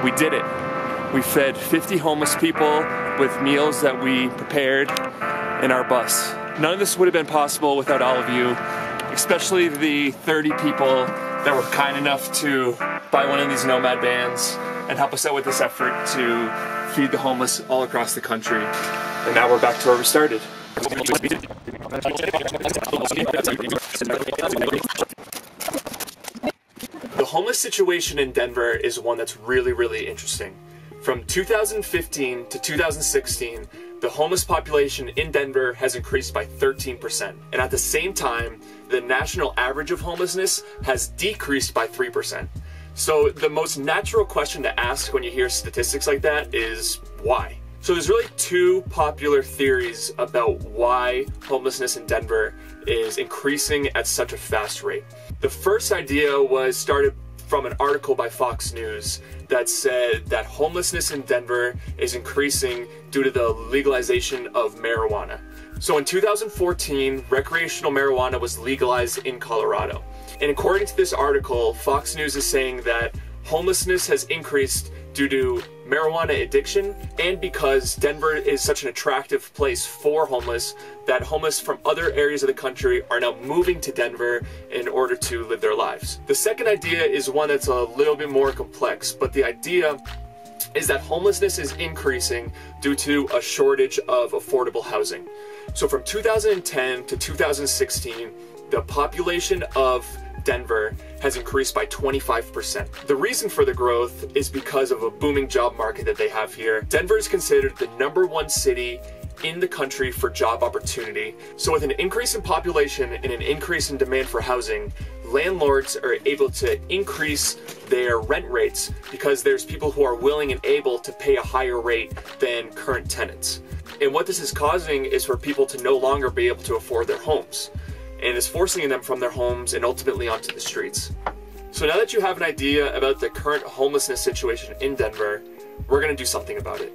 We did it. We fed 50 homeless people with meals that we prepared in our bus. None of this would have been possible without all of you, especially the 30 people that were kind enough to buy one of these NomadBands and help us out with this effort to feed the homeless all across the country. And now we're back to where we started. The homeless situation in Denver is one that's really interesting. From 2015 to 2016, the homeless population in Denver has increased by 13%. And at the same time, the national average of homelessness has decreased by 3%. So the most natural question to ask when you hear statistics like that is why? So there's really two popular theories about why homelessness in Denver is increasing at such a fast rate. The first idea was started from an article by Fox News that said that homelessness in Denver is increasing due to the legalization of marijuana. So in 2014, recreational marijuana was legalized in Colorado. And according to this article, Fox News is saying that homelessness has increased due to marijuana addiction and because Denver is such an attractive place for homeless that homeless from other areas of the country are now moving to Denver in order to live their lives. The second idea is one that's a little bit more complex, but the idea is that homelessness is increasing due to a shortage of affordable housing. So from 2010 to 2016, the population of Denver has increased by 25%. The reason for the growth is because of a booming job market that they have here. Denver is considered the #1 city in the country for job opportunity. So with an increase in population and an increase in demand for housing, landlords are able to increase their rent rates because there's people who are willing and able to pay a higher rate than current tenants. And what this is causing is for people to no longer be able to afford their homes, and is forcing them from their homes and ultimately onto the streets. So now that you have an idea about the current homelessness situation in Denver, we're going to do something about it.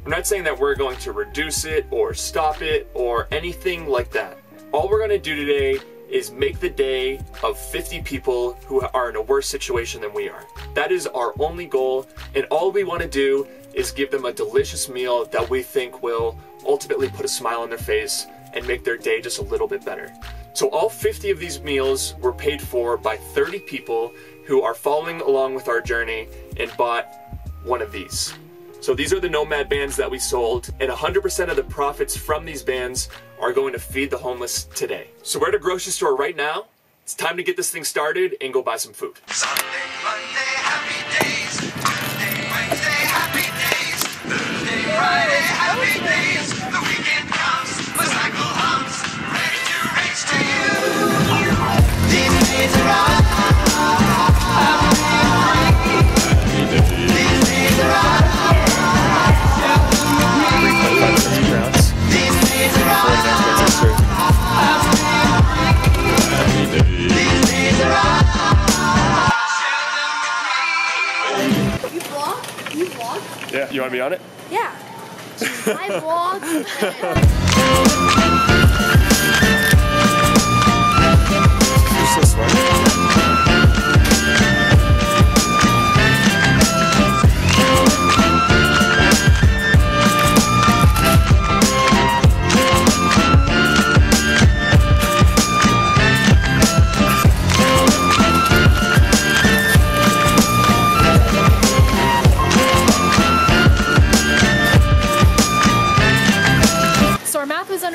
We're not saying that we're going to reduce it or stop it or anything like that. All we're going to do today is make the day of 50 people who are in a worse situation than we are. That is our only goal, and all we want to do is give them a delicious meal that we think will ultimately put a smile on their face and make their day just a little bit better. So all 50 of these meals were paid for by 30 people who are following along with our journey and bought one of these. So these are the NomadBands that we sold, and 100% of the profits from these bands are going to feed the homeless today. So we're at a grocery store right now. It's time to get this thing started and go buy some food. Sunday, Monday, happy days. Tuesday, Wednesday, happy days. Thursday, Friday, happy days. The weekend comes, the cycle hums, ready to race to you. These days are on. These days are on. Yeah, you want to be on it? Yeah. I vlog. You're so smart.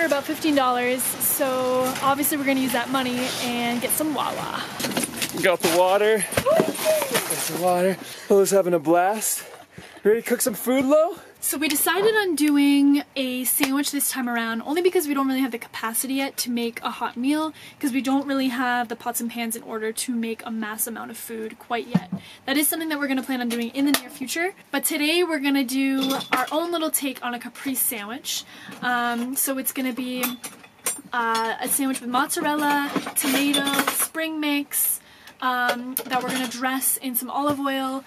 About $15, so obviously we're gonna use that money and get some Wawa. Got the water. Got the water. Lo's having a blast. Ready to cook some food, Lo? So we decided on doing a sandwich this time around, only because we don't really have the capacity yet to make a hot meal, because we don't really have the pots and pans in order to make a mass amount of food quite yet. That is something that we're going to plan on doing in the near future, but today we're going to do our own little take on a caprese sandwich. So it's going to be a sandwich with mozzarella, tomato, spring mix, that we're going to dress in some olive oil,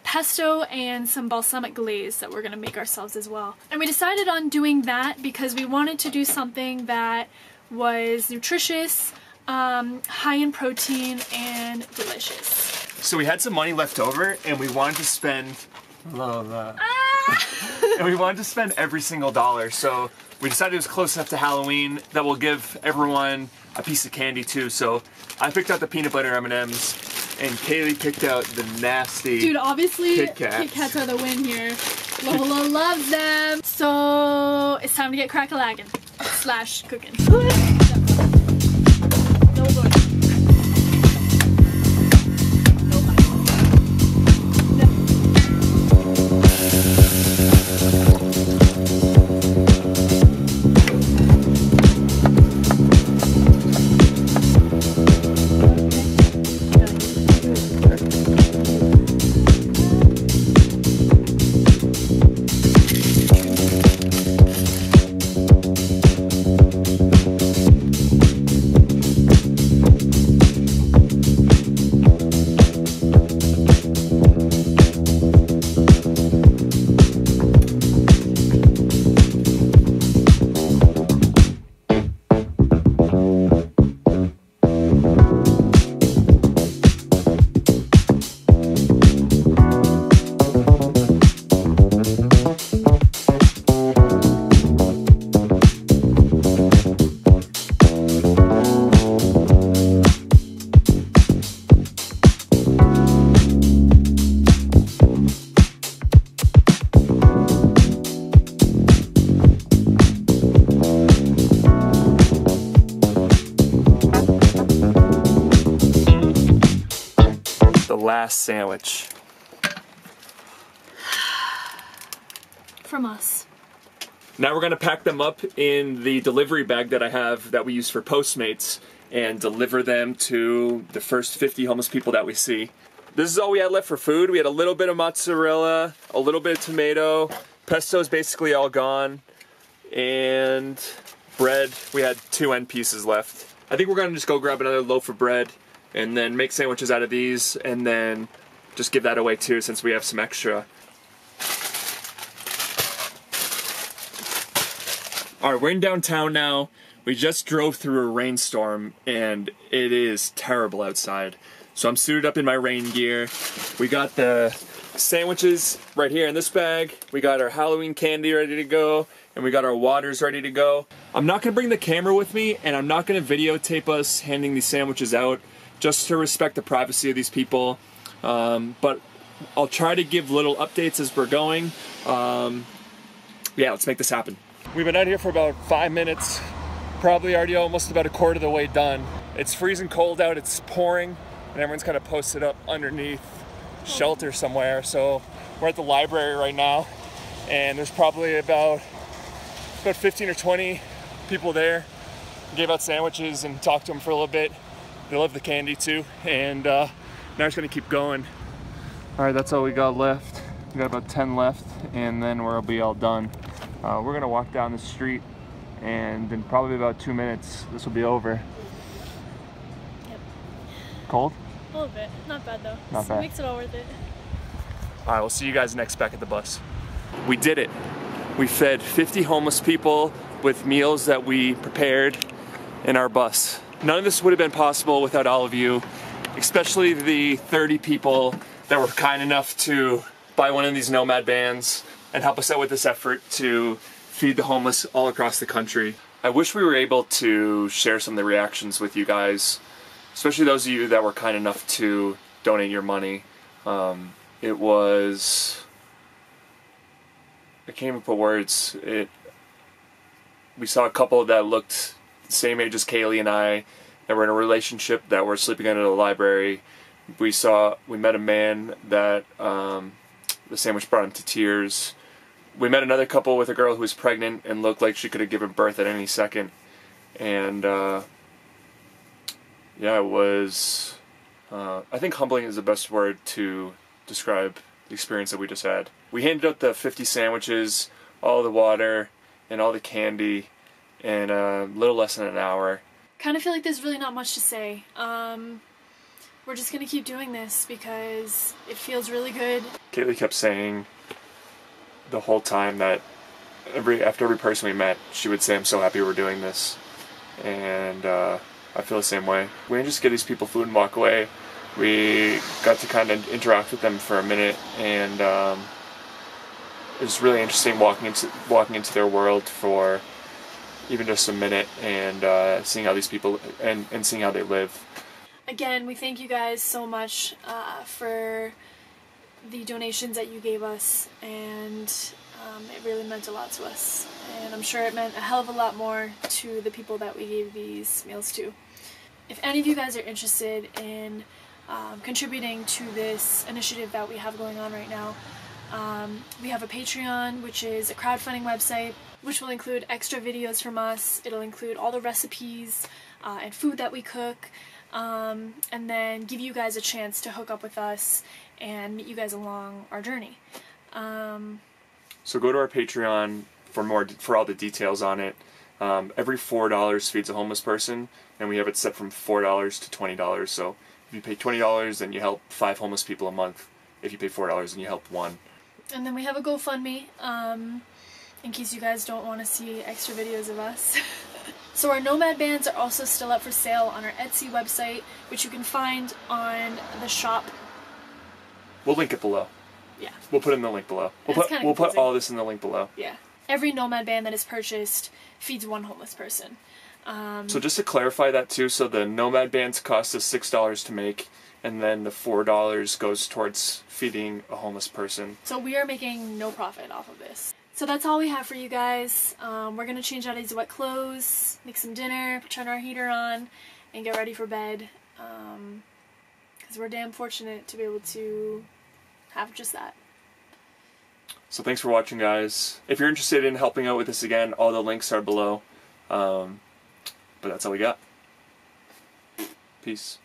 pesto, and some balsamic glaze that we're going to make ourselves as well. And we decided on doing that because we wanted to do something that was nutritious, high in protein, and delicious. So we had some money left over, and we wanted to spend. And we wanted to spend every single dollar. So we decided it was close enough to Halloween that we'll give everyone a piece of candy too. So I picked out the peanut butter M&Ms, and Kaylee picked out the nasty. Dude, obviously Kit Kats. Kit Kats are the win here. Lola loves them. So it's time to get crack-a-lagging / cooking. No good. Last sandwich from us. Now we're gonna pack them up in the delivery bag that I have that we use for Postmates and deliver them to the first 50 homeless people that we see. This is all we had left for food. We had a little bit of mozzarella, a little bit of tomato, pesto's basically all gone, and bread. We had 2 end pieces left. I think we're gonna just go grab another loaf of bread and then make sandwiches out of these, and then just give that away too since we have some extra. Alright, we're in downtown now. We just drove through a rainstorm, and it is terrible outside. So I'm suited up in my rain gear. We got the sandwiches right here in this bag. We got our Halloween candy ready to go, and we got our waters ready to go. I'm not gonna bring the camera with me, and I'm not gonna videotape us handing these sandwiches out, just to respect the privacy of these people, but I'll try to give little updates as we're going. Yeah, let's make this happen. We've been out here for about 5 minutes, probably already almost about a quarter of the way done. It's freezing cold out, it's pouring, and everyone's kind of posted up underneath shelter somewhere. So we're at the library right now, and there's probably about 15 or 20 people there. We gave out sandwiches and talked to them for a little bit. They love the candy too, and now we're just gonna keep going. All right, that's all we got left. We got about 10 left, and then we'll be all done. We're gonna walk down the street, and in probably about 2 minutes, this will be over. Yep. Cold? A little bit, not bad though. Not bad. Makes it all worth it. All right, we'll see you guys next back at the bus. We did it. We fed 50 homeless people with meals that we prepared in our bus. None of this would have been possible without all of you, especially the 30 people that were kind enough to buy one of these NomadBands and help us out with this effort to feed the homeless all across the country. I wish we were able to share some of the reactions with you guys, especially those of you that were kind enough to donate your money. It was... I can't even put words. We saw a couple that looked the same age as Kaylee and I, that were in a relationship, that were sleeping under the library. We met a man that the sandwich brought him to tears. We met another couple with a girl who was pregnant and looked like she could have given birth at any second. And yeah, it was, I think humbling is the best word to describe the experience that we just had. We handed out the 50 sandwiches, all the water, and all the candy in a little less than an hour. Kind of feel like there's really not much to say. We're just gonna keep doing this because it feels really good. Kaylee kept saying the whole time that after every person we met, she would say, "I'm so happy we're doing this." And I feel the same way. We didn't just give these people food and walk away. We got to kind of interact with them for a minute, and it was really interesting walking into their world for even just a minute, and seeing how these people and seeing how they live. Again, we thank you guys so much for the donations that you gave us, and it really meant a lot to us. And I'm sure it meant a hell of a lot more to the people that we gave these meals to. If any of you guys are interested in contributing to this initiative that we have going on right now, we have a Patreon, which is a crowdfunding website, which will include extra videos from us. It'll include all the recipes and food that we cook, and then give you guys a chance to hook up with us and meet you guys along our journey. So go to our Patreon for all the details on it. Every $4 feeds a homeless person, and we have it set from $4 to $20. So if you pay $20, then you help 5 homeless people a month. If you pay $4, then you help 1. And then we have a GoFundMe, in case you guys don't want to see extra videos of us. So our Nomad bands are also still up for sale on our Etsy website, which you can find on the shop. We'll link it below. Yeah. We'll put it in the link below. We'll put all this in the link below. Yeah. Every Nomad band that is purchased feeds 1 homeless person. So just to clarify that too, so the Nomad bands cost us $6 to make, and then the $4 goes towards feeding a homeless person. So we are making no profit off of this. So that's all we have for you guys. We're going to change out of these wet clothes, make some dinner, turn our heater on, and get ready for bed. Because we're damn fortunate to be able to have just that. So thanks for watching, guys. If you're interested in helping out with this again, all the links are below. But that's all we got. Peace.